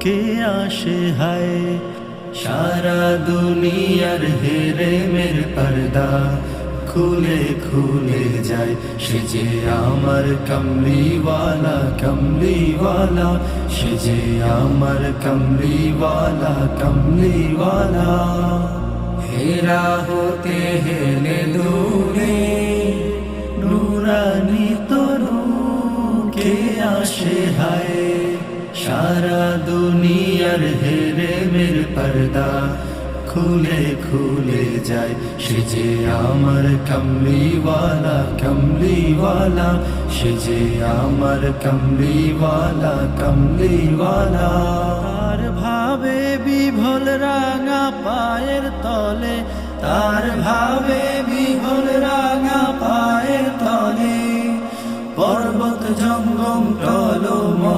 কে আসে হায়। সারা দুনিয়ার হেরেমের পর্দা খুলে খুলে যায়, সে যে আমার কমলিওয়ালা কমলিওয়ালা, সে যে আমার কমলিওয়ালা কমলিওয়ালা। হেরা হতে হেলে দূরে নুরানি তরু কে আসে হায়। সারা দুনিয়ার হেরেমের পর্দা খুলে খুলে যায়, সে যে আমার কমলিওয়ালা কমলিওয়ালা, সে যে আমার কমলিওয়ালা কমলিওয়ালা। তার ভাবে বিভোল রাঙা পায়ের তলে, তার ভাবে বিভোল রাঙা পায়ের তলে, পর্বত জঙ্গম টল